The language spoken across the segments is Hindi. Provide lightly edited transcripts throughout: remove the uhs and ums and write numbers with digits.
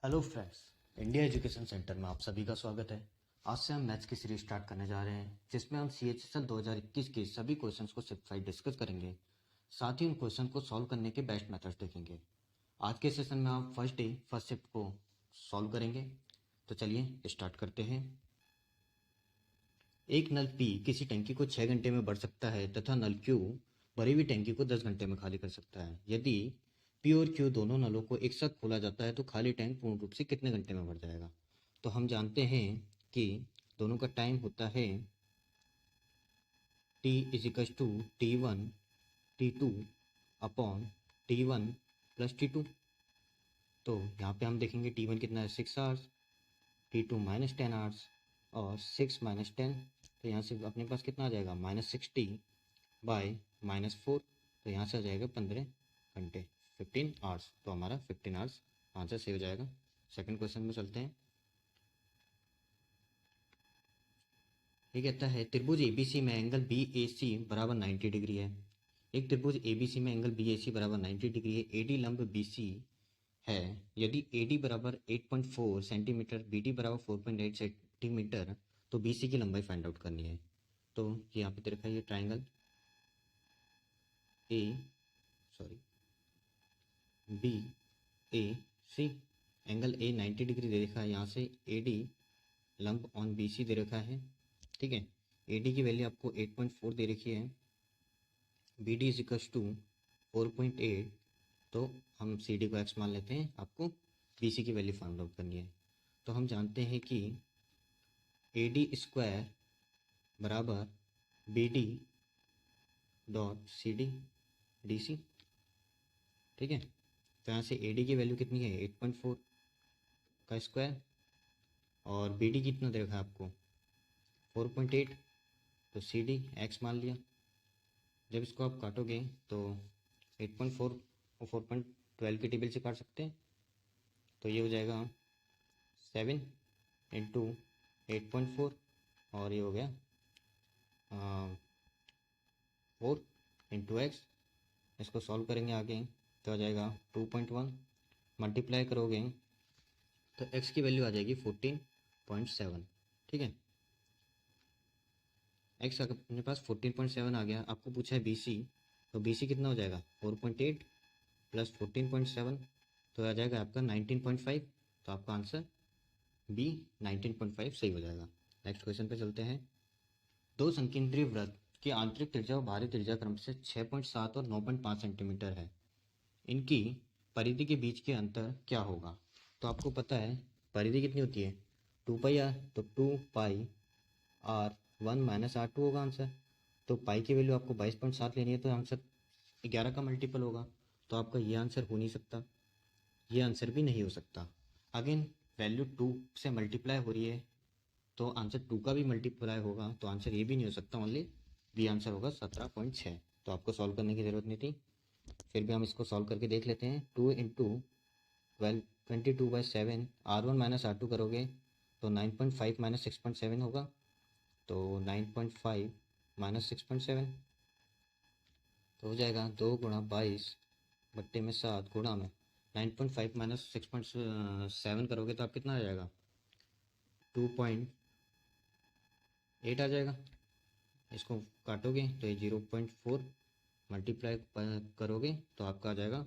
Hello friends, India education centre में आप सभी का स्वागत है। आज से हम मैथ्स की सीरीज स्टार्ट करने जा रहे हैं, जिसमें हम CHSL 2021 के सभी क्वेश्चंस को सिंप्लीफाई डिस्कस करेंगे। साथ ही उन क्वेश्चन को सॉल्व करने के बेस्ट मेथड्स देखेंगे। आज के सेशन में आप फर्स्ट डे फर्स्ट शिफ्ट को सॉल्व करेंगे। तो चलिए स्टार्ट करते हैं। एक नल P किसी टंकी को 6 घंटे में भर सकता है तथा नल Q भरी हुई टंकी को 10 घंटे में खाली कर सकता है। यदि P और Q दोनों नलों को एक साथ खोला जाता है तो खाली टैंक पूर्ण रूप से कितने घंटे में भर जाएगा। तो हम जानते हैं कि दोनों का टाइम होता है T equals to T1 T2 upon T1 plus T2। तो यहाँ पे हम देखेंगे T1 कितना है 6 आवर्स, T2 -10 आवर्स और 6 - 10, तो यहाँ से अपने पास कितना आ जाएगा -60 बाय -4, तो यहाँ से आ जाएगा 15 घंटे 15 आवर्स। तो हमारा 15 आवर्स आंसर सही हो जाएगा। सेकंड क्वेश्चन में चलते हैं। ये कहता है त्रिभुज ABC में एंगल BAC बराबर 90 डिग्री है। एक त्रिभुज ABC में एंगल BAC बराबर 90 डिग्री है। AD लंब BC है। यदि AD बराबर 8.4 सेंटीमीटर, BD बराबर 4.8 सेंटीमीटर, तो BC की लंबाई फाइंड आउट करनी है। तो यहाँ पे दे रखा है ये triangle BAC, angle A 90 degree दे रखा है। यहाँ से AD लंब ऑन BC दे रखा है। ठीक है, AD की वैल्यू आपको 8.4 दे रखी है, BD इज इक्वल्स टू 4.8, तो हम CD को x मान लेते हैं। आपको BC की वैल्यू फाइंड आउट करनी है। तो हम जानते हैं कि AD स्क्वायर बराबर BD डॉट CD DC। ठीक है, तो यहाँ से AD की वैल्यू कितनी है 8.4 का स्क्वायर और BD कितना दे रखा है आपको 4.8, तो CD x मान लिया। जब इसको आप काटोगे तो 8.4 और 4.12 की टेबल से काट सकते हैं, तो ये हो जाएगा 7 इंटू 8.4 और ये हो गया 4 इंटू एक्स। इसको सॉल्व करेंगे आगे तो आ जाएगा 2.1, मल्टीप्लाई करोगे तो x की वैल्यू आ जाएगी 14.7। ठीक है, x अपने पास 14.7 आ गया। आपको पूछा है BC, तो BC कितना हो जाएगा 4.8 प्लस 14.7, तो आ जाएगा आपका 19.5। तो आपका आंसर B 19.5 सही हो जाएगा। नेक्स्ट क्वेश्चन पे चलते हैं। दो संकेंद्रीय वृत्त की आंतरिक त्रिज्या और बाहरी त्रिज्या क्रम से 6.7 और 9.5 सेंटीमीटर है। इनकी परिधि के बीच के अंतर क्या होगा। तो आपको पता है परिधि कितनी होती है 2πr, तो 2πr1 - r2 होगा आंसर। तो पाई की वैल्यू आपको 22.7 लेनी है, तो आंसर 11 का मल्टीपल होगा। तो आपका ये आंसर हो नहीं सकता, ये आंसर भी नहीं हो सकता। अगेन वैल्यू 2 से मल्टीप्लाई हो रही है, तो आंसर 2 का भी मल्टीप्लाई होगा, तो आंसर ये भी नहीं हो सकता। ओनली बी आंसर होगा 17.6। तो आपको सॉल्व करने की ज़रूरत नहीं थी, फिर भी हम इसको सॉल्व करके देख लेते हैं। 2 इंटू 22/7 r1 - r2 करोगे तो 9.5 - 6.7 होगा, तो 9.5 - 6.7 तो हो जाएगा 2 गुणा 22/7 गुणा में 9.5 - 6.7 करोगे तो आप कितना आ जाएगा 2.8 आ जाएगा। इसको काटोगे तो ये 0.4 मल्टीप्लाई करोगे तो आपका आ जाएगा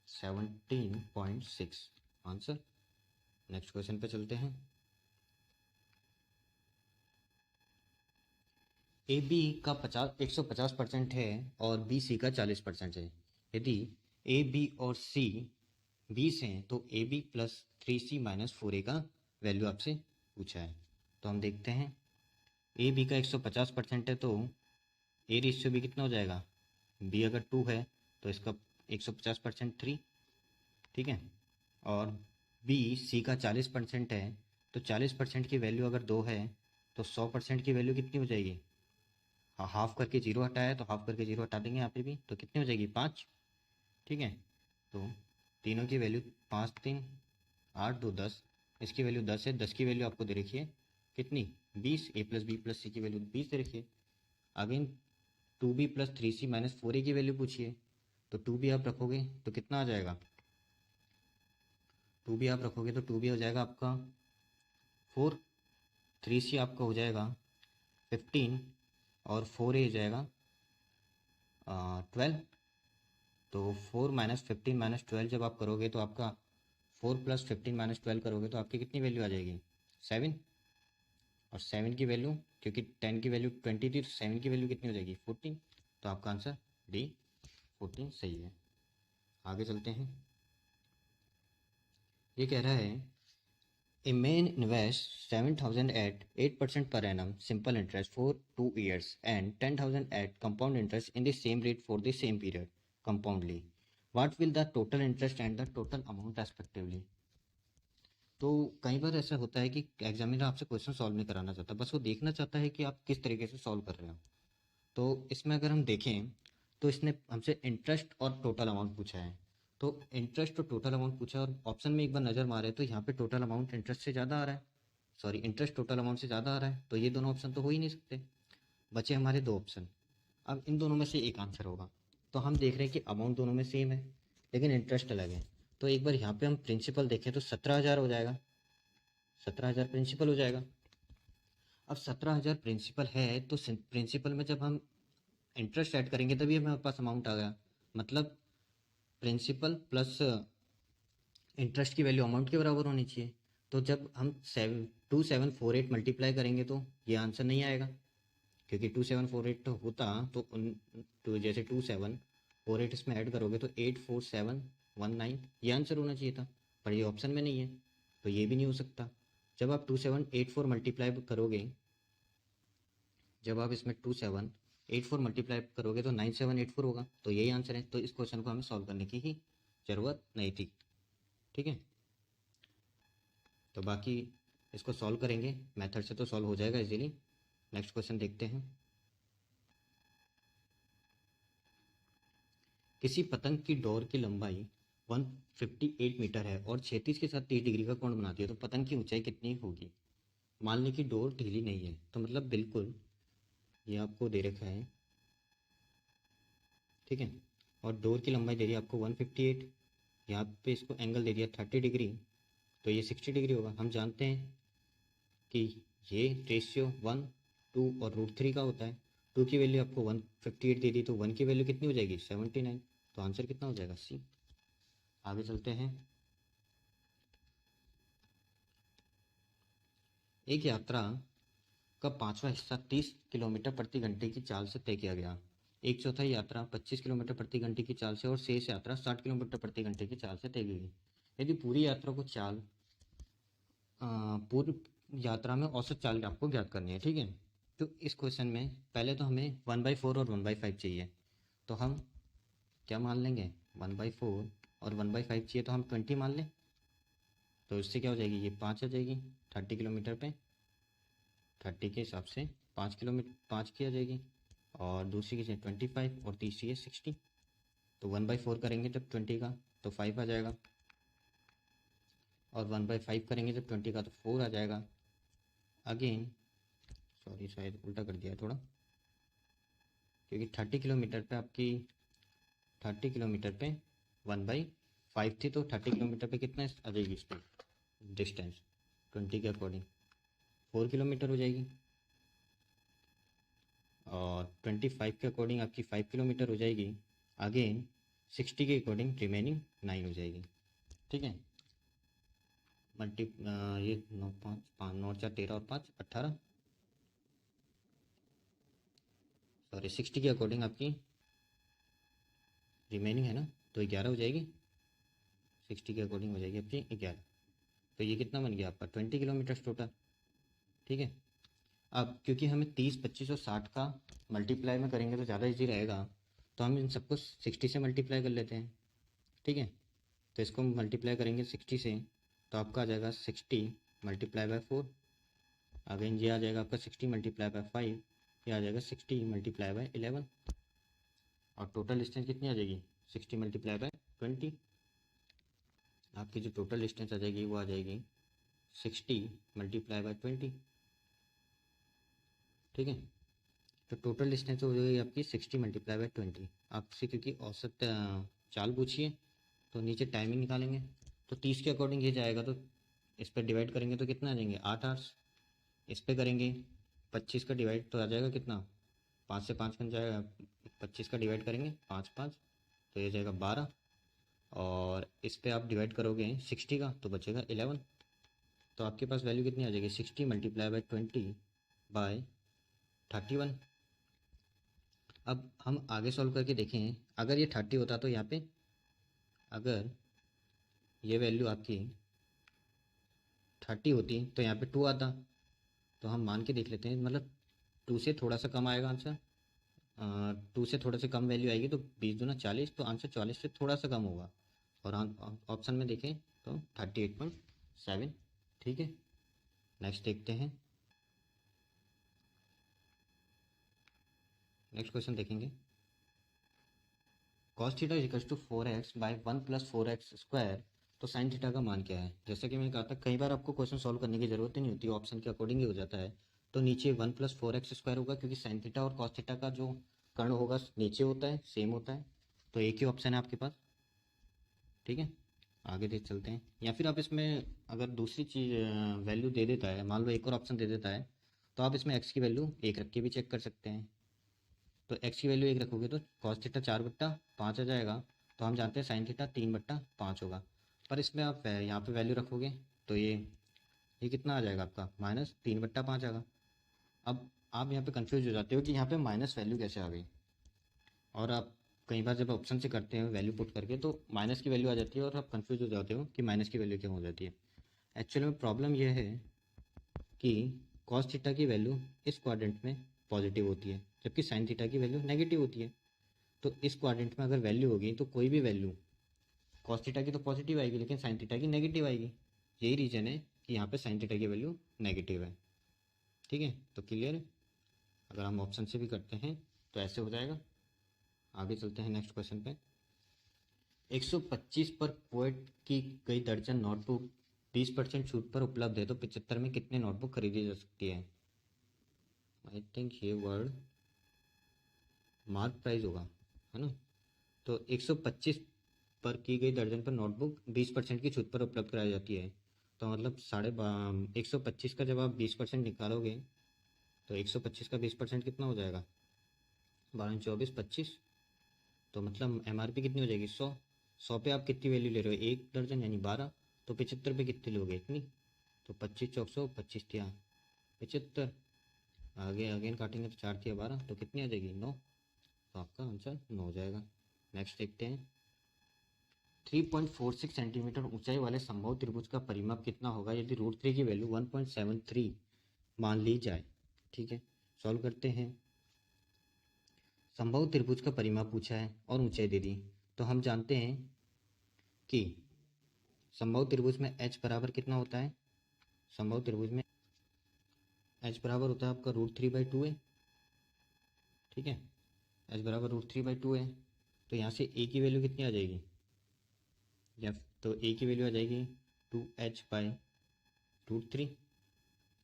17.6 आंसर। नेक्स्ट क्वेश्चन पे चलते हैं। AB का 150% है और BC का 40% है। यदि AB और C 20 हैं तो AB plus 3C minus 4A का वैल्यू आपसे पूछा है। तो हम देखते हैं AB का 150% है तो A रेशियो B कितना हो जाएगा, B अगर 2 है तो इसका 150% 3। ठीक है, और B C का 40% है, तो 40% की वैल्यू अगर 2 है तो 100% की वैल्यू कितनी हो जाएगी, हाफ करके 0 हटाया तो हाफ करके 0 हटा देंगे यहाँ पे भी, तो कितनी हो जाएगी 5। ठीक है, तो तीनों की वैल्यू 5 3 8 2 10, इसकी वैल्यू 10 है। 10 की वैल्यू आपको दे रखी है कितनी 20, A plus B plus C की वैल्यू 20 दे रखी है। Again 2B plus 3C minus 4A की वैल्यू पूछिए, तो 2B आप रखोगे तो कितना आ जाएगा 2 भी आप रखोगे तो 2 भी हो जाएगा आपका 4, 3C आपका हो जाएगा 15 और 4A हो जाएगा 12। तो 4 माइनस 15 माइनस 12 जब आप करोगे तो आपका 4 प्लस 15 माइनस 12 करोगे तो आपकी कितनी वैल्यू आ जाएगी 7। और 7 की वैल्यू, क्योंकि 10 की वैल्यू 20 थी तो 7 की वैल्यू कितनी हो जाएगी 14। तो आपका आंसर डी 14 सही है। आगे चलते हैं। ये कह रहा है a man invest 7,000 at 8% per annum simple interest for 2 years and 10,000 at compound interest in the same rate for the same period compoundly. What will the total interest and the total amount respectively? तो कई बार ऐसा होता है कि एग्जामिनर आपसे क्वेश्चन सॉल्व नहीं कराना चाहता, बस वो देखना चाहता है कि आप किस तरीके से सॉल्व कर रहे हो। तो इसमें अगर हम देखें तो इसने हमसे इंटरेस्ट और टोटल अमाउंट पूछा है। तो इंटरेस्ट और टोटल अमाउंट पूछा और ऑप्शन में एक बार नज़र मारे तो यहाँ पे टोटल अमाउंट इंटरेस्ट से ज़्यादा आ रहा है, सॉरी इंटरेस्ट टोटल अमाउंट से ज़्यादा आ रहा है, तो ये दोनों ऑप्शन तो हो ही नहीं सकते। बचे हमारे दो ऑप्शन। अब इन दोनों में से एक आंसर होगा। तो हम देख रहे हैं कि अमाउंट दोनों में सेम है लेकिन इंटरेस्ट अलग है। तो एक बार यहाँ पे हम प्रिंसिपल देखें तो 17,000 हो जाएगा, 17,000 प्रिंसिपल हो जाएगा। अब 17,000 प्रिंसिपल है तो प्रिंसिपल में जब हम इंटरेस्ट ऐड करेंगे तभी हमारे पास अमाउंट आ गया। मतलब प्रिंसिपल प्लस इंटरेस्ट की वैल्यू अमाउंट के बराबर होनी चाहिए। तो जब हम 2748 मल्टीप्लाई करेंगे तो ये आंसर नहीं आएगा, क्योंकि 2748 तो होता तो जैसे 2748 इसमें ऐड करोगे तो 84719 ये आंसर होना चाहिए था, पर ये ऑप्शन में नहीं है तो ये भी नहीं हो सकता। जब आप 2784 मल्टीप्लाई करोगे, जब आप इसमें 2784 मल्टीप्लाई करोगे तो 9784 होगा, तो यही आंसर है। तो इस क्वेश्चन को हमें सॉल्व करने की ही ज़रूरत नहीं थी। ठीक है, तो बाकी इसको सॉल्व करेंगे मेथड से तो सॉल्व हो जाएगा इजीली। नेक्स्ट क्वेश्चन देखते हैं। किसी पतंग की डोर की लंबाई 158 मीटर है और क्षैतिज के साथ 30 डिग्री का कोण बनाती है, तो पतंग की ऊंचाई कितनी होगी। मान लें कि डोर ढीली नहीं है, तो मतलब बिल्कुल ये आपको दे रखा है, ठीक है, और डोर की लंबाई दे दी आपको 158, यहाँ पे इसको एंगल दे दिया 30 डिग्री, तो ये 60 डिग्री होगा। हम जानते हैं कि ये रेशियो 1:2 और √3 का होता है। 2 की वैल्यू आपको 158 दे दी तो 1 की वैल्यू कितनी हो जाएगी 79, तो आंसर कितना हो जाएगा सी। आगे चलते हैं। एक यात्रा का 5वां हिस्सा 30 किलोमीटर प्रति घंटे की चाल से तय किया गया। एक चौथाई यात्रा 25 किलोमीटर प्रति घंटे की चाल से और शेष यात्रा 60 किलोमीटर प्रति घंटे की चाल से तय की गई। यदि पूरी यात्रा को चाल पूरी यात्रा में औसत चाल आपको ज्ञात करनी है, ठीक है। तो इस क्वेश्चन में पहले तो हमें 1/4 और 1/5 चाहिए, तो हम क्या मान लेंगे 1/4 और 1/5 चाहिए तो हम 20 मान लें। तो इससे क्या हो जाएगी, ये 5 आ जाएगी 30 किलोमीटर पे, 30 के हिसाब से 5 किलोमीटर 5 की आ जाएगी, और दूसरी की 25 और तीसरी है 60। तो 1/4 करेंगे जब 20 का तो 5 आ जाएगा, और 1/5 करेंगे जब 20 का तो 4 आ जाएगा। अगेन सॉरी शायद उल्टा कर दिया थोड़ा, क्योंकि 30 किलोमीटर पे आपकी 30 किलोमीटर पे 1/5 थी, तो 30 किलोमीटर पे कितना आ जाएगी स्पीड डिस्टेंस 20 के अकॉर्डिंग 4 किलोमीटर हो जाएगी, और 25 के अकॉर्डिंग आपकी 5 किलोमीटर हो जाएगी। अगेन 60 के अकॉर्डिंग रिमेनिंग 9 हो जाएगी, ठीक है। ये 9 5 5 9 4 13 और 5 18, सॉरी 60 के अकॉर्डिंग आपकी रिमेनिंग है ना, तो 11 हो जाएगी। 60 के अकॉर्डिंग हो जाएगी आपकी 11, तो ये कितना बन गया आपका 20 किलोमीटर टोटल, ठीक है। अब क्योंकि हमें 30 25 और 60 का मल्टीप्लाई में करेंगे तो ज़्यादा इजी रहेगा, तो हम इन सबको 60 से मल्टीप्लाई कर लेते हैं, ठीक है। तो इसको मल्टीप्लाई करेंगे 60 से तो आपका आ जाएगा 60 मल्टीप्लाई बाय 4। अगेन ये आ जाएगा आपका 60 मल्टीप्लाई बाय 5, ये आ जाएगा 60 मल्टीप्लाई बाय 11, और टोटल डिस्टेंस कितनी आ जाएगी 60 मल्टीप्लाई बाय 20। आपकी जो टोटल डिस्टेंस आ जाएगी वो आ जाएगी 60 मल्टीप्लाई बाय 20, ठीक है। तो टोटल डिस्टेंस हो जाएगी आपकी 60 मल्टीप्लाई बाय 20। आपसे क्योंकि औसत चाल पूछिए तो नीचे टाइमिंग निकालेंगे, तो 30 के अकॉर्डिंग ये जाएगा, तो इस पर डिवाइड करेंगे तो कितना आ जाएंगे 8 आवर्स। इस पे करेंगे 25 का डिवाइड तो आ जाएगा कितना, 5 से 5 बन जाएगा, 25 का डिवाइड करेंगे 5 5 तो ये जाएगा 12। और इस पे आप डिवाइड करोगे 60 का तो बचेगा 11। तो आपके पास वैल्यू कितनी आ जाएगी 60 मल्टीप्लाई बाई 20 बाय 31। अब हम आगे सॉल्व करके देखें, अगर ये 30 होता तो यहाँ पे अगर ये वैल्यू आपकी 30 होती तो यहाँ पे 2 आता। तो हम मान के देख लेते हैं, मतलब 2 से थोड़ा सा कम आएगा आंसर, 2 से थोड़ा सा कम वैल्यू आएगी तो 20 दूना 40, तो आंसर 40 से थोड़ा सा कम होगा। और ऑप्शन में देखें तो 38.7। ठीक है, नेक्स्ट देखते हैं। नेक्स्ट क्वेश्चन देखेंगे, cos theta equals to 4x by 1 plus 4x square, तो साइन थीटा का मान क्या है। जैसा कि मैंने कहा था, कई बार आपको क्वेश्चन सॉल्व करने की जरूरत ही नहीं होती, ऑप्शन के अकॉर्डिंग ही हो जाता है। तो नीचे 1 प्लस 4x स्क्वायर होगा, क्योंकि साइन थीटा और cos थीटा का जो कर्ण होगा नीचे होता है, सेम होता है। तो एक ही ऑप्शन है आपके पास। ठीक है, आगे देख चलते हैं। या फिर आप इसमें अगर दूसरी चीज़ वैल्यू दे देता है, मान लो एक और ऑप्शन दे देता है, तो आप इसमें x की वैल्यू 1 रख के भी चेक कर सकते हैं। तो x की वैल्यू 1 रखोगे तो cos थीटा 4/5 आ जाएगा। तो हम जानते हैं साइन थीटा 3/5 होगा। पर इसमें आप यहाँ पे वैल्यू रखोगे तो ये कितना आ जाएगा आपका -3/5 आएगा। अब आप यहाँ पे कंफ्यूज हो जाते हो कि यहाँ पे माइनस वैल्यू कैसे आ गई। और आप कई बार जब ऑप्शन से करते हैं वैल्यू पुट करके तो माइनस की वैल्यू आ जाती है और आप कंफ्यूज हो जाते हो कि माइनस की वैल्यू क्यों हो जाती है। एक्चुअली में प्रॉब्लम यह है कि cos थीटा की वैल्यू इस क्वाड्रेंट में पॉजिटिव होती है, जबकि साइन थीटा की वैल्यू नेगेटिव होती है। तो इस क्वाड्रेंट में अगर वैल्यू होगी तो कोई भी वैल्यू cos थीटा की तो पॉजिटिव आएगी, लेकिन साइन थीटा की नेगेटिव आएगी। यही रीज़न है कि यहाँ पे साइन थीटा की वैल्यू नेगेटिव है। ठीक है, तो क्लियर है। अगर हम ऑप्शन से भी करते हैं तो ऐसे हो जाएगा। आगे चलते हैं नेक्स्ट क्वेश्चन पे। 125 पर पोएट की गई दर्जन नोटबुक 20% छूट पर उपलब्ध है, तो 75 में कितने नोटबुक खरीदी जा सकती है। आई थिंक ये वर्ड मार्क प्राइस होगा, है ना। तो 125 पर की गई दर्जन पर नोटबुक 20% की छूट पर उपलब्ध कराई जाती है। तो मतलब 125 का जब आप 20% निकालोगे तो 125 का 20% कितना हो जाएगा 12 24 25। तो मतलब MRP कितनी हो जाएगी 100। 100 पे आप कितनी वैल्यू ले रहे हो, एक दर्जन यानी 12। तो 75 पे कितने लोगे इतनी। तो 25 चौक 100, 25 तिया 75। आगे अगेन काटेंगे तो 4 तिया 12, तो कितनी आ जाएगी 9। तो आपका आंसर 9 हो जाएगा। नेक्स्ट देखते हैं। 3.46 सेंटीमीटर ऊंचाई वाले संभव त्रिभुज का परिमाप कितना होगा यदि √3 की वैल्यू 1.73 मान ली जाए। ठीक है, सॉल्व करते हैं। संभव त्रिभुज का परिमाप पूछा है और ऊंचाई दे दी। तो हम जानते हैं कि संभव त्रिभुज में h बराबर कितना होता है। संभव त्रिभुज में h बराबर होता है आपका √3/2 है। ठीक है, h बराबर √3/2 है। तो यहाँ से a की वैल्यू कितनी आ जाएगी, या तो a की वैल्यू आ जाएगी 2h/√3।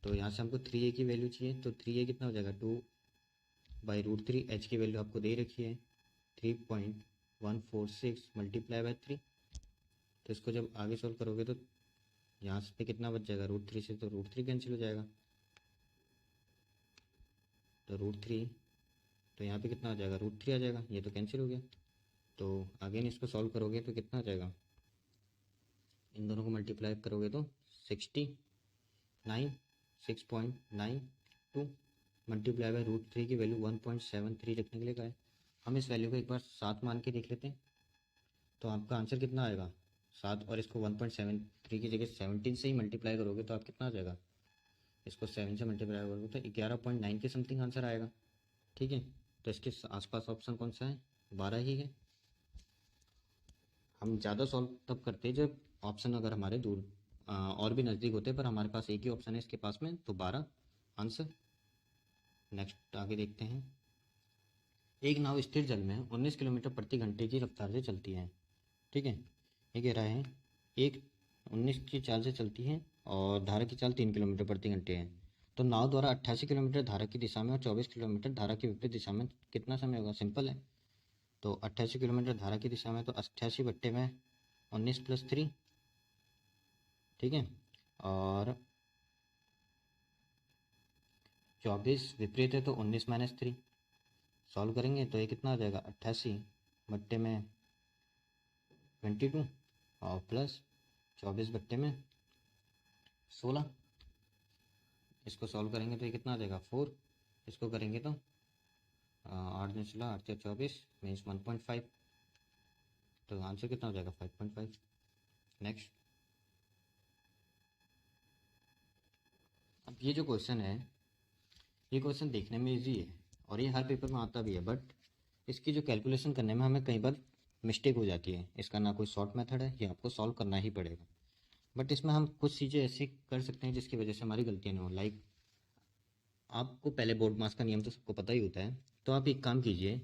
तो यहाँ से हमको 3a की वैल्यू चाहिए, तो 3a कितना हो जाएगा 2/√3। h की वैल्यू आपको दे रखी है 3.146 मल्टीप्लाई बाय 3। तो इसको जब आगे सॉल्व करोगे तो यहाँ पे कितना बच जाएगा √3 से, तो √3 कैंसिल हो जाएगा। तो √3, तो यहाँ पे कितना आ जाएगा √3 आ जाएगा, ये तो कैंसिल हो गया। तो अगेन इसको सॉल्व करोगे तो कितना आ जाएगा, इन दोनों को मल्टीप्लाई करोगे तो 6.92 मल्टीप्लाई बाय √3 की वैल्यू 1.73 लिखने के लिए कहा है। हम इस वैल्यू को एक बार 7 मान के देख लेते हैं। तो आपका आंसर कितना आएगा 7, और इसको 1.73 की जगह 17 से ही मल्टीप्लाई करोगे तो आप कितना आ जाएगा, इसको 7 से मल्टीप्लाई करोगे तो 11.9 के समथिंग आंसर आएगा। ठीक है, तो इसके आसपास ऑप्शन कौन सा है, 12 ही है। हम ज़्यादा सॉल्व तब करते हैं जब ऑप्शन अगर हमारे दूर और भी नज़दीक होते हैं, पर हमारे पास एक ही ऑप्शन है इसके पास में, तो 12 आंसर। नेक्स्ट आगे देखते हैं। एक नाव स्थिर जल में 19 किलोमीटर प्रति घंटे की रफ्तार से चलती है। ठीक है, ये कह रहा है एक 19 की चाल से चलती है और धारा की चाल 3 किलोमीटर प्रति घंटे है। तो नाव द्वारा 88 किलोमीटर धारा की दिशा में और 24 किलोमीटर धारा की विपरीत दिशा में कितना समय होगा। सिंपल है। तो 88 किलोमीटर धारा की दिशा में तो 88 बट्टे में 19 + 3 ठीक है। और 24 विपरीत है तो 19 माइनस 3, सॉल्व करेंगे तो ये कितना आ जाएगा 88 बट्टे में 22 और प्लस 24 बट्टे में 16। इसको सॉल्व करेंगे तो ये कितना आ जाएगा 4। इसको करेंगे तो 8 दिन चला 8 या 24 मीन्स 1.5, तो आंसर कितना हो जाएगा 5.5। नेक्स्ट, अब ये जो क्वेश्चन है, ये क्वेश्चन देखने में इजी है और ये हर पेपर में आता भी है, बट इसकी जो कैलकुलेशन करने में हमें कई बार मिस्टेक हो जाती है। इसका ना कोई शॉर्ट मेथड है, ये आपको सॉल्व करना ही पड़ेगा। बट इसमें हम कुछ चीज़ें ऐसी कर सकते हैं जिसकी वजह से हमारी गलतियाँ नहीं हो। लाइक आपको पहले बोर्ड मास का नियम तो सबको पता ही होता है, तो आप एक काम कीजिए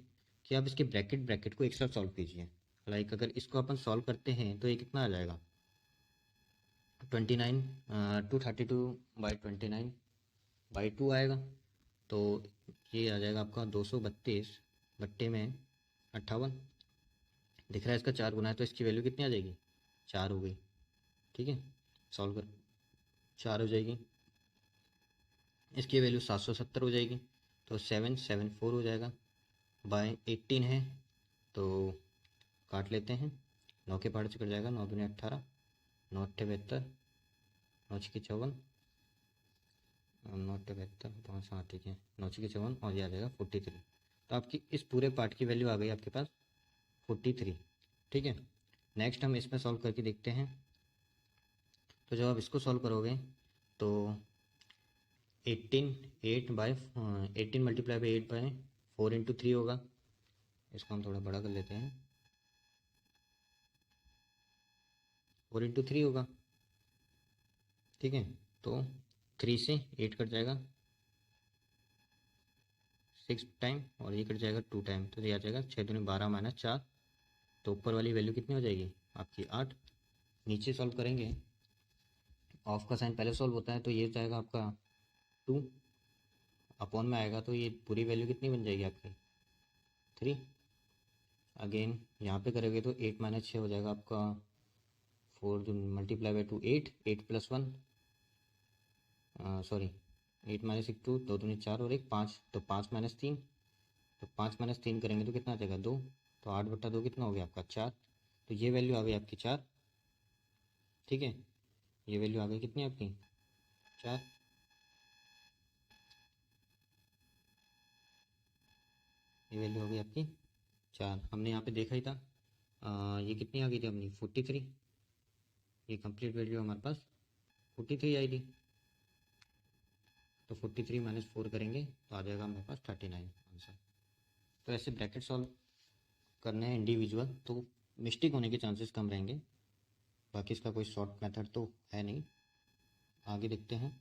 कि आप इसके ब्रैकेट ब्रैकेट को एक साथ सॉल्व कीजिए। लाइक अगर इसको अपन सॉल्व करते हैं तो ये कितना आ जाएगा 29 232/29/2 आएगा। तो ये आ जाएगा आपका 232 बट्टे में 58। दिख रहा है इसका 4 गुना है तो इसकी वैल्यू कितनी आ जाएगी 4 हो गई। ठीक है, सॉल्व कर 4 हो जाएगी, इसकी वैल्यू 770 हो जाएगी, तो 774 हो जाएगा। बाय 18 है तो काट लेते हैं, 9 के पहाड़ से कट जाएगा, 9 दूनी 18, 9 अट्ठे 72, 9 छिके 54, 9 अट्ठे 72, 5 हाँ ठीक है, 9 छिके 54 और ये आ जाएगा 43। तो आपकी इस पूरे पार्ट की वैल्यू आ गई आपके पास 43। ठीक है, नेक्स्ट हम इसमें सॉल्व करके देखते हैं। तो जब आप इसको सॉल्व करोगे तो 18 मल्टीप्लाई बाई 8/4 × 3 होगा। इसको हम थोड़ा बड़ा कर लेते हैं, 4 × 3 होगा। ठीक है, तो 3 से 8 कट जाएगा 6 टाइम और ये कट जाएगा 2 टाइम, तो ये आ जाएगा 6 दूनी 12 माइनस 4। तो ऊपर वाली वैल्यू कितनी हो जाएगी आपकी 8। नीचे सॉल्व करेंगे, ऑफ का साइन पहले सॉल्व होता है, तो ये जाएगा आपका 2 अपॉन में आएगा, तो ये पूरी वैल्यू कितनी बन जाएगी आपकी 3। अगेन यहाँ पे करोगे तो 8 माइनस 6 हो जाएगा आपका 4 multiply by 2 8 plus 1 sorry 8 minus 1 2, 2 दूनी 4 और 1 5, तो 5 माइनस 3, तो 5 माइनस 3 करेंगे तो कितना आ जाएगा 2, तो 8/2 कितना हो गया आपका 4। तो ये वैल्यू आ गई आपकी 4। ठीक है, ये वैल्यू आ गई कितनी आपकी 4। ये वैल्यू हो गई आपकी 4। हमने यहाँ पे देखा ही था ये कितनी आ गई थी अपनी 43। ये कंप्लीट वैल्यू हमारे पास 43 आई थी, तो 43 माइनस 4 करेंगे तो आ जाएगा हमारे पास 39 आंसर। तो ऐसे ब्रैकेट सॉल्व करने हैं इंडिविजुअल, तो मिस्टेक होने के चांसेस कम रहेंगे। बाकी इसका कोई शॉर्ट मेथड तो है नहीं। आगे देखते हैं।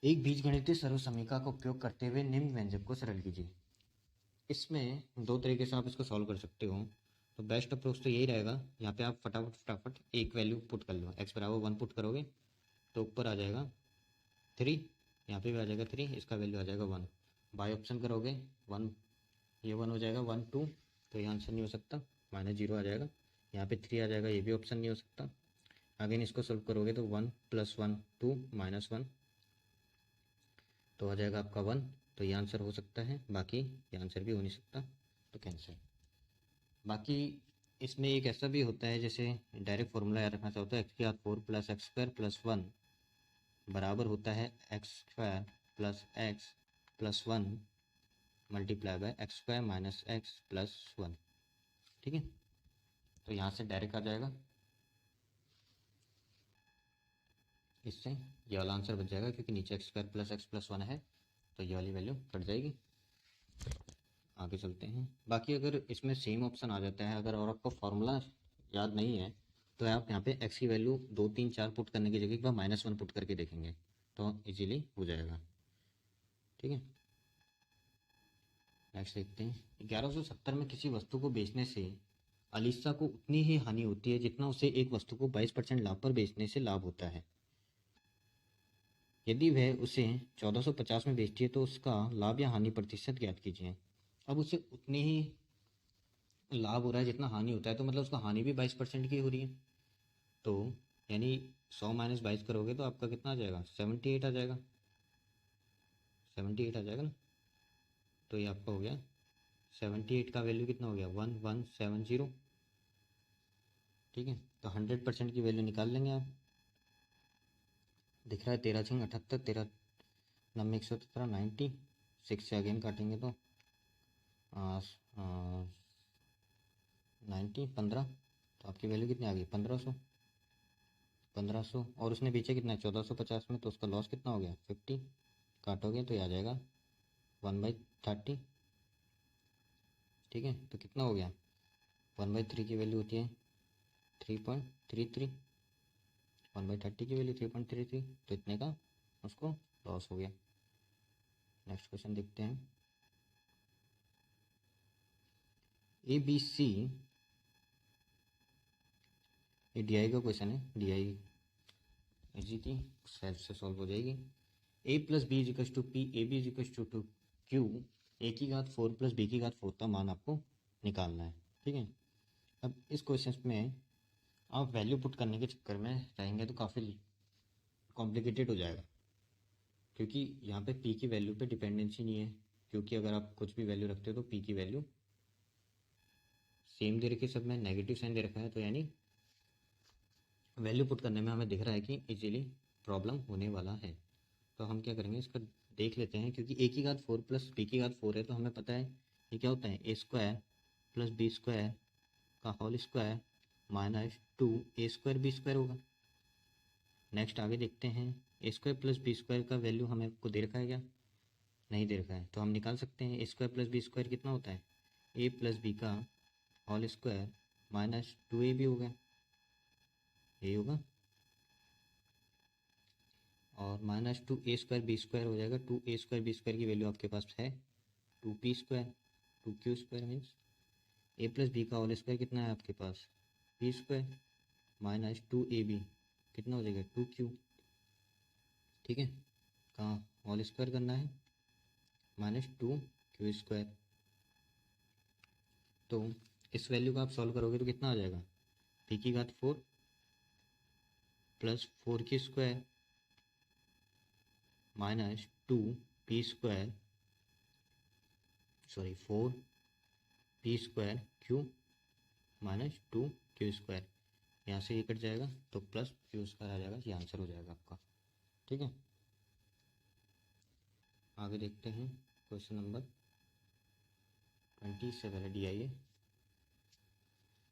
एक बीजगणितीय सर्वसमीकरण का उपयोग करते हुए निम्न व्यंजक को सरल कीजिए। इसमें दो तरीके से आप इसको सॉल्व कर सकते हो। तो बेस्ट अप्रोच तो यही रहेगा, यहाँ पे आप फटाफट एक वैल्यू पुट कर लो। x बराबर 1 पुट करोगे तो ऊपर आ जाएगा 3, यहाँ पे भी आ जाएगा 3, इसका वैल्यू आ जाएगा 1। बाय ऑप्शन करोगे 1, ये 1 हो जाएगा 1 2, तो ये आंसर नहीं हो सकता, -0 आ जाएगा। यहाँ पे 3 आ जाएगा, ये भी ऑप्शन नहीं हो सकता। अगेन इसको सॉल्व करोगे तो 1 + 1 2 -1, तो आ जाएगा आपका 1, तो ये आंसर हो सकता है, बाकी ये आंसर भी हो नहीं सकता, तो कैंसिल। बाकी इसमें एक ऐसा भी होता है, जैसे डायरेक्ट फॉर्मूला याद रखना चाहता है, x की घात 4 + x² + 1 बराबर होता है x² + x + 1 multiply by x² - x + 1। ठीक है, तो यहाँ से डायरेक्ट आ जाएगा, इससे ये वाला आंसर बच जाएगा, क्योंकि नीचे x² + x + 1 है, तो ये वाली वैल्यू कट जाएगी। आगे चलते हैं। बाकी अगर इसमें सेम ऑप्शन आ जाता है, अगर और आपको फार्मूला याद नहीं है, तो आप यहाँ पे x की वैल्यू 2 3 4 पुट करने की जगह एक बार -1 पुट करके देखेंगे, तो इजीली हो जाएगा। ठीक है, नेक्स्ट देखते हैं। 1170 में किसी वस्तु को बेचने से अलीसा को उतनी ही हानि होती है जितना उसे एक वस्तु को 22% लाभ पर बेचने से लाभ होता है। यदि वह उसे 1450 में बेचती है तो उसका लाभ या हानि प्रतिशत ज्ञात कीजिए। अब उसे उतनी ही लाभ हो रहा है जितना हानि होता है, तो मतलब उसका हानि भी 22% की हो रही है। तो यानी 100 माइनस 22 करोगे तो आपका कितना आ जाएगा, 78 आ जाएगा, 78 आ जाएगा ना। तो ये आपका हो गया 78 का वैल्यू कितना हो गया, 1170। ठीक है, तो 100% की वैल्यू निकाल लेंगे आप। दिख रहा है 13×6 = 78, 13×9 = 117, 90। 6 से अगेन काटेंगे तो 90 15, तो आपकी वैल्यू कितनी आ गई, 1500। 1500 और उसने पीछे कितना है 1450 में, तो उसका लॉस कितना हो गया 50। काटोगे तो ये आ जाएगा 1/30। ठीक है, तो कितना हो गया, 1/3 की वैल्यू होती है 3.33, 1/30 की वैल्यू 3.33, तो इतने का उसको लॉस हो गया। नेक्स्ट क्वेश्चन देखते हैं। ABC, ये DI का क्वेश्चन है, DI इजी थी, सेल्फ से सॉल्व हो जाएगी। A+B=P, AB=Q, A⁴ B⁴ का मान आपको निकालना है। ठीक है, अब इस क्वेश्चन में आप वैल्यू पुट करने के चक्कर में रहेंगे तो काफ़ी कॉम्प्लिकेटेड हो जाएगा, क्योंकि यहाँ पे P की वैल्यू पे डिपेंडेंसी नहीं है, क्योंकि अगर आप कुछ भी वैल्यू रखते हो तो P की वैल्यू सेम दे रखी, सब में नेगेटिव साइन दे रखा है, तो यानी वैल्यू पुट करने में हमें दिख रहा है कि इजीली प्रॉब्लम होने वाला है। तो हम क्या करेंगे, इसका देख लेते हैं, क्योंकि A⁴ प्लस B⁴ है, तो हमें पता है ये क्या होता है, A² + B² का होल स्क्वायर -2A² B² होगा। नेक्स्ट आगे देखते हैं, A² + B² का वैल्यू हमें को दे रखा है क्या, नहीं दे रखा है, तो हम निकाल सकते हैं A² + B² कितना होता है, A + B का होल स्क्वायर -2AB होगा, यही होगा, और -2A² B² हो जाएगा। 2A² B² की वैल्यू आपके पास है 2P², 2Q² means A + B का होल स्क्वायर कितना है आपके पास, P² -2AB कितना हो जाएगा 2Q। ठीक है, कहाँ होल स्क्वायर करना है, -2Q²। तो इस वैल्यू को आप सॉल्व करोगे तो कितना आ जाएगा, P⁴ + 4Q² -2P², sorry 4P² Q -2Q²। यहाँ से ये कट जाएगा तो +Q² आ जाएगा, ये आंसर हो जाएगा आपका। ठीक है, आगे देखते हैं क्वेश्चन नंबर 20 से पहले DI है।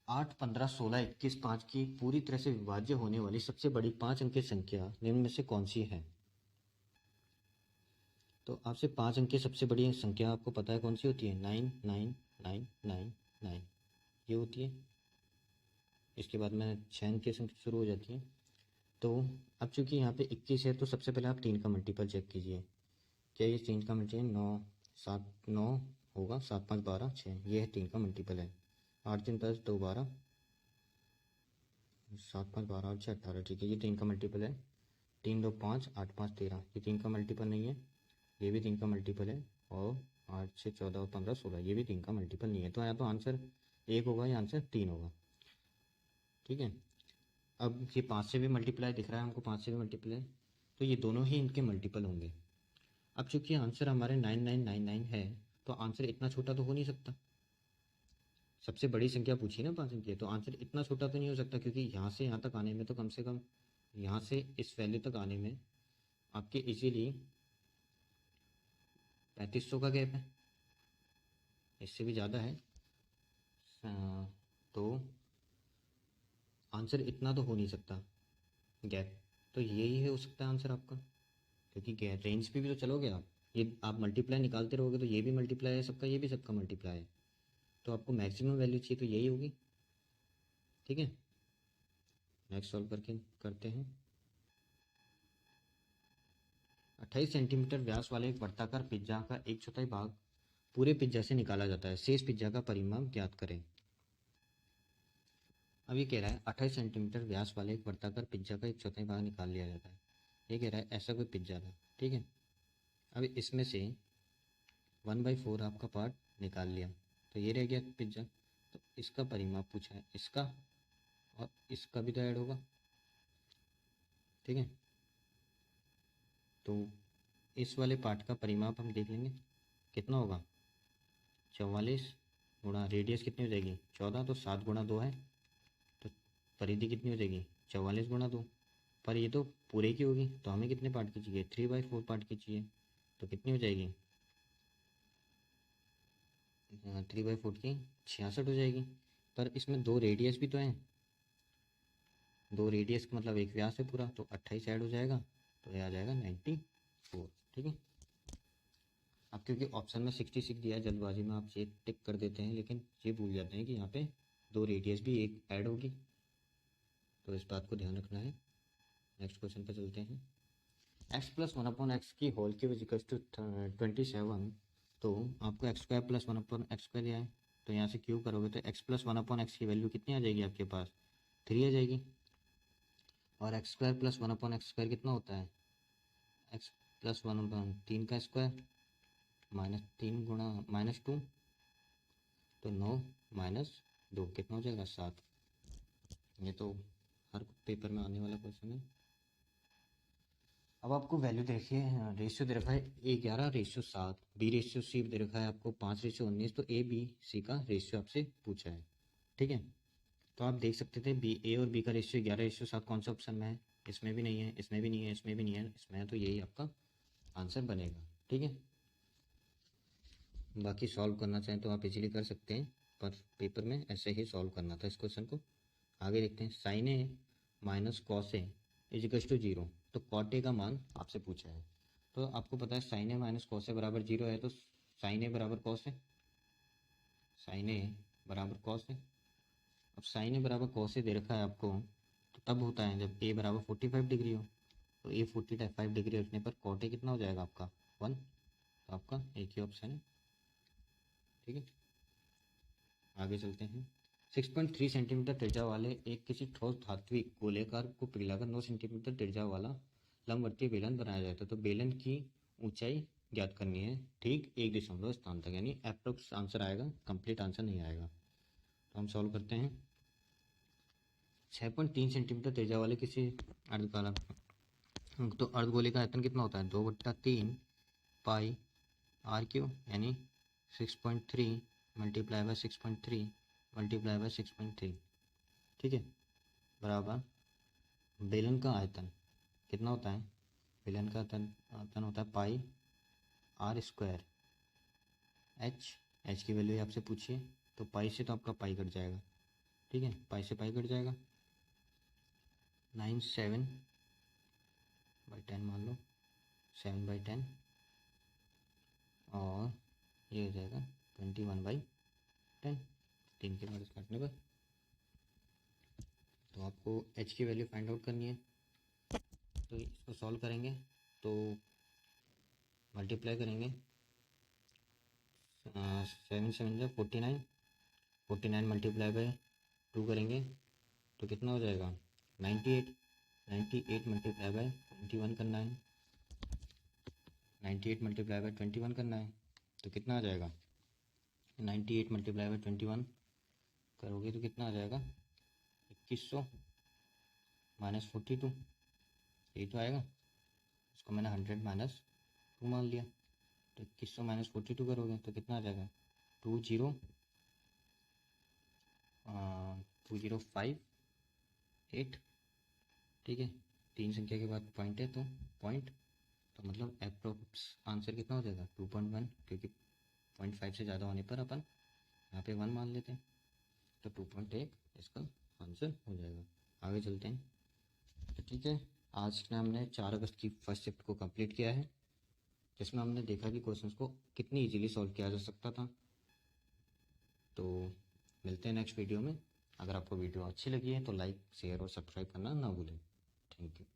8, 15, 16, 21, 5 की पूरी तरह से विभाज्य होने वाली सबसे बड़ी 5 अंकीय संख्या निम्न में से कौन सी है। तो आपसे 5 अंक की सबसे बड़ी संख्या आपको पता है कौन सी होती है, 9 9 9 9 9 ये होती है। इसके बाद में 6 अंक की संख्या शुरू हो जाती है। तो अब चूंकि यहाँ पे 21 है, तो सबसे पहले आप 3 का मल्टीपल चेक कीजिए, क्या ये 3 का मल्टीपल 9 7 9 होगा, 7 5 12 6, ये है 3 का मल्टीपल है। 8 3 10 2 12, 7 5 12 और 6 18, ठीक है, ये 3 का मल्टीपल है। 3 2 5 8 5 13, ये 3 का मल्टीपल नहीं है, ये भी 3 का मल्टीपल है, और 8 6 14 और 15 16, ये भी 3 का मल्टीपल नहीं है। तो या तो आंसर 1 होगा या आंसर 3 होगा। ठीक है, अब ये 5 से भी मल्टीप्लाई दिख रहा है हमको, 5 से भी मल्टीप्लाई, तो ये दोनों ही इनके मल्टीपल होंगे। अब चूंकि आंसर हमारे 9999 है, तो आंसर इतना छोटा तो हो नहीं सकता, सबसे बड़ी संख्या पूछी ना 5 अंक की, तो आंसर इतना छोटा तो नहीं हो सकता, क्योंकि यहाँ से यहाँ तक आने में तो कम से कम यहाँ से इस वैल्यू तक आने में आपके इजीली 3500 का गैप है, इससे भी ज़्यादा है। तो आंसर इतना तो हो नहीं सकता गैप, तो यही है हो सकता है आंसर आपका, क्योंकि गैप रेंज पे भी तो चलोगे आप, ये आप मल्टीप्लाई निकालते रहोगे तो ये भी मल्टीप्लाई है सबका, ये भी सबका मल्टीप्लाई है, तो आपको मैक्सिमम वैल्यू चाहिए तो यही होगी। ठीक है, नेक्स्ट सॉल्व करके करते हैं। 28 सेंटीमीटर व्यास वाले एक वर्ताकार पिज्जा का 1/4 भाग पूरे पिज्जा से निकाला जाता है, शेष पिज्जा का परिमाप ज्ञात करें। अब ये कह रहा है 28 सेंटीमीटर व्यास वाले एक वर्ताकार पिज्जा का 1/4 भाग निकाल लिया जाता है। ये कह रहा है ऐसा कोई पिज्जा था। ठीक है, अब इसमें से 1/4 आपका पार्ट निकाल लिया, तो ये रह गया पिज्जा, तो इसका परिमाप पूछा है, इसका और इसका भी तो ऐड होगा, ठीक है। तो इस वाले पार्ट का परिमाप हम देख लेंगे कितना होगा, 44 गुणा रेडियस कितनी हो जाएगी 14, तो 7 गुणा 2 है, तो परिधि कितनी हो जाएगी 44 गुणा 2। पर ये तो पूरे की होगी, तो हमें कितने पार्ट की चाहिए 3/4 पार्ट की चाहिए, तो कितनी हो जाएगी 3/4 की 66 हो जाएगी। पर इसमें 2 रेडियस भी तो हैं, 2 रेडियस का मतलब एक व्यास है पूरा, तो 28 ऐड हो जाएगा, तो ये आ जाएगा 94। ठीक है। अब क्योंकि ऑप्शन में 66 दिया है, जल्दबाजी में आप ये टिक कर देते हैं, लेकिन ये भूल जाते हैं कि यहाँ पे 2 रेडियस भी एक ऐड होगी, तो इस बात को ध्यान रखना है। नेक्स्ट क्वेश्चन पे चलते हैं। x प्लस 1/x की whole cube is equal to 27। तो आपको x² प्लस 1/x² दिया है, तो यहाँ से क्यूब करोगे तो x प्लस 1/x की वैल्यू कितनी आ जाएगी आपके पास 3 आ जाएगी। और x² प्लस 1/x² कितना होता है x प्लस 1/3 का स्क्वायर -3 गुणा -2, तो 9 -2 कितना हो जाएगा 7। ये तो हर पेपर में आने वाला क्वेश्चन है। अब आपको वैल्यू देखिए, रेशियो दे रखा है A11:7, B/C दे रखा है आपको 5:19, तो ABC का रेशियो आपसे पूछा है। ठीक है। तो आप देख सकते थे A और B का रेशियो 11:7 कौन सा ऑप्शन में है, इसमें भी नहीं है, इसमें भी नहीं है, इसमें भी नहीं है, इसमें है, तो यही आपका आंसर बनेगा। ठीक है। बाकी सॉल्व करना चाहें तो आप इजीली कर सकते हैं, पर पेपर में ऐसे ही सॉल्व करना था इस क्वेश्चन को। आगे देखते हैं। Sine A minus cos A is equal to 0, तो कॉट ए का मान आपसे पूछा है। तो आपको पता है साइन ए माइनस कॉस ए बराबर 0 है, तो साइन ए बराबर कॉस है, साइन ए बराबर कॉस है। अब साइन ए बराबर कॉस ए दे रखा है आपको, तो तब होता है जब ए बराबर 45 डिग्री हो, तो ए 45 डिग्री रखने पर कॉट ए कितना हो जाएगा आपका 1, तो आपका एक ही ऑप्शन है। ठीक है। आगे चलते हैं। 6.3 सेंटीमीटर त्रिज्या वाले एक किसी ठोस धात्विक गोलेकार को पिघलाकर 9 सेंटीमीटर त्रिज्या वाला लंबवर्तीय बेलन बनाया जाता है, तो बेलन की ऊंचाई ज्ञात करनी है ठीक 1 स्थान तक, यानी अप्रोक्स आंसर आएगा, कंप्लीट आंसर नहीं आएगा। तो हम सॉल्व करते हैं। 6.3 सेंटीमीटर त्रिज्या वाले किसी अर्धकाला, तो अर्धगोले का आयतन कितना होता है 2/3 पाई r³ यानी 6.3 मल्टीप्लाई बाय 6.3 मल्टीप्लाई बाय 6.3। ठीक है। बराबर बेलन का आयतन कितना होता है, बेलन का आयतन होता है पाई r²। h की वैल्यू आपसे पूछिए, तो पाई से तो आपका पाई कट जाएगा। ठीक है, पाई से पाई कट जाएगा, 9/7 मान लो, 7/10, और ये हो जाएगा 21/10, 3 के बाद काटने पर। तो आपको h की वैल्यू फाइंड आउट करनी है, तो इसको सॉल्व करेंगे, तो मल्टीप्लाई करेंगे 7 7 जा 49, 49 मल्टीप्लाई बाय 2 करेंगे तो कितना हो जाएगा 98, 98 मल्टीप्लाई बाय 21 करना है, 98 मल्टीप्लाई बाय 21 करना है, तो कितना आ जाएगा 98 मल्टीप्लाई बाय 21 करोगे तो कितना आ जाएगा 2100 -42, यही तो आएगा। इसको मैंने 100 -2 मान लिया, तो 2100 -42 करोगे तो कितना आ जाएगा 2058। ठीक है, 3 संख्या के बाद पॉइंट है, तो पॉइंट, तो मतलब अप्रोक्स आंसर कितना हो जाएगा 2.1, क्योंकि 0.5 से ज़्यादा होने पर अपन यहाँ पे 1 मान लेते हैं, तो 2.1 इसका आंसर हो जाएगा। आगे चलते हैं। तो ठीक है, आज ने हमने 4 अगस्त की फर्स्ट शिफ्ट को कंप्लीट किया है, जिसमें हमने देखा कि क्वेश्चंस को कितनी इजीली सॉल्व किया जा सकता था। तो मिलते हैं नेक्स्ट वीडियो में। अगर आपको वीडियो अच्छी लगी है तो लाइक शेयर और सब्सक्राइब करना ना भूलें। Thank you.